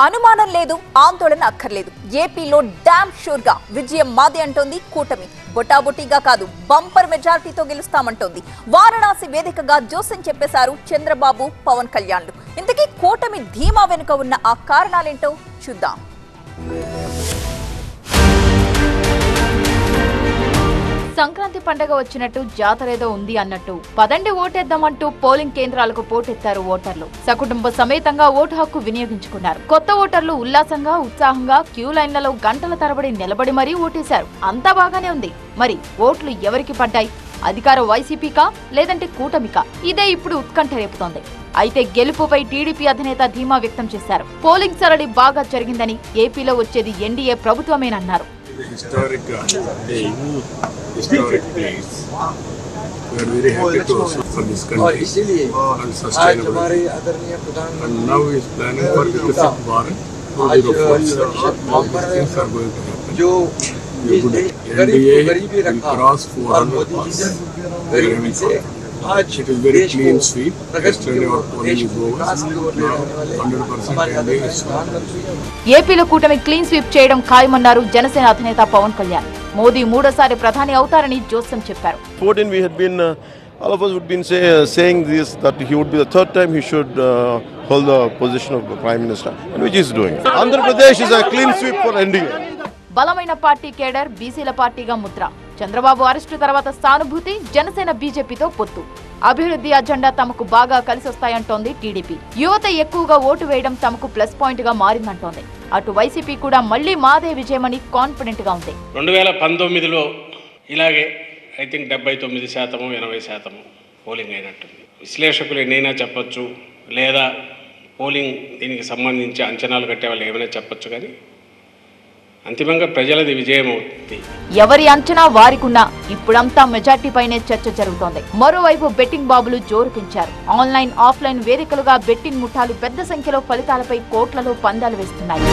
అనుమానం లేదు, ఆందోళన అక్కర్లేదు. ఏపీలో డామ్ షూర్ గా విజయం మాదే అంటోంది కూటమి. బొటాబొటీగా కాదు, బంపర్ మెజారిటీతో గెలుస్తామంటోంది. వారణాసి వేదికగా జోస్యం చెప్పేశారు చంద్రబాబు, పవన్ కళ్యాణ్లు. ఇంతకీ కూటమి ధీమా వెనుక ఉన్న ఆ కారణాలేంటో చూద్దాం. సంక్రాంతి పండగ వచ్చినట్టు జాతరేదో ఉంది అన్నట్టు పదండి ఓటేద్దామంటూ పోలింగ్ కేంద్రాలకు పోటెత్తారు ఓటర్లు. సకుటుంబ సమేతంగా ఓటు హక్కు వినియోగించుకున్నారు. కొత్త ఓటర్లు ఉల్లాసంగా, ఉత్సాహంగా క్యూ లైన్లలో గంటల తరబడి నిలబడి మరీ ఓటేశారు. అంతా బాగానే ఉంది. మరి ఓట్లు ఎవరికి పడ్డాయి? అధికార వైసీపీకా లేదంటే కూటమికా? ఇదే ఇప్పుడు ఉత్కంఠ రేపుతోంది. అయితే గెలుపుపై టీడీపీ అధినేత ధీమా వ్యక్తం చేశారు. పోలింగ్ సరళి బాగా జరిగిందని, ఏపీలో వచ్చేది NDA ప్రభుత్వమేనన్నారు. Historic day, historic place. We are very happy to serve for this country and sustainable. And now he is planning for Viksit Bharat 2047. All these things are going to happen. NDA will cross 400 plus. Very happy. It is very clean sweep. Yesterday our polling is over. Now 100% NDA is ఏపీలో కూటమి clean sweep చేయడం ఖాయమన్నారు జనసేన అధినేత పవన్ కళ్యాణ్. మోదీ మూడోసారి ప్రధాని అవుతారని జోస్యం చెప్పారు. We had been, all of us would been saying this, that he would be the third time he should hold the position of the Prime Minister, and which he is doing. Andhra Pradesh is a clean sweep for NDA. బలమైన party cadre, బీసీల పార్టీగా Mudra. Chandrababu arrest తర్వాత సానుభూతి, జనసేన బీజేపీతో పొత్తు. అభివృద్ధి agenda తమకు బాగా కలిసొస్తాయంటోంది టీడీపీ. యువత ఎక్కువగా ఓటు వేయడం తమకు ప్లస్ పాయింట్ గా మారిందంటోంది. అటు వైసీపీ కూడా మళ్లీ మాదే విజయమని కాన్ఫిడెంట్ గా ఉంది. 2019లో ఇలాగే ఐ థింక్ 79%, 80% పోలింగ్ అయినట్టుంది. విశ్లేషకులు ఎన్నైనా చెప్పొచ్చు, లేదా పోలింగ్ దీనికి సంబంధించి అంచనాలు కట్టే వాళ్ళు ఏమైనా చెప్పొచ్చు, కానీ అంతిమంగా ప్రజలది విజయం అవుతుంది. ఎవరి అంచనా వారికున్నా ఇప్పుడంతా మెజార్టీ పైనే చర్చ జరుగుతోంది. మరోవైపు బెట్టింగ్ బాబులు జోరు పెంచారు. ఆన్లైన్, ఆఫ్లైన్ వేదికలుగా బెట్టింగ్ ముఠాలు పెద్ద సంఖ్యలో ఫలితాలపై కోట్లలో పందాలు వేస్తున్నాయి.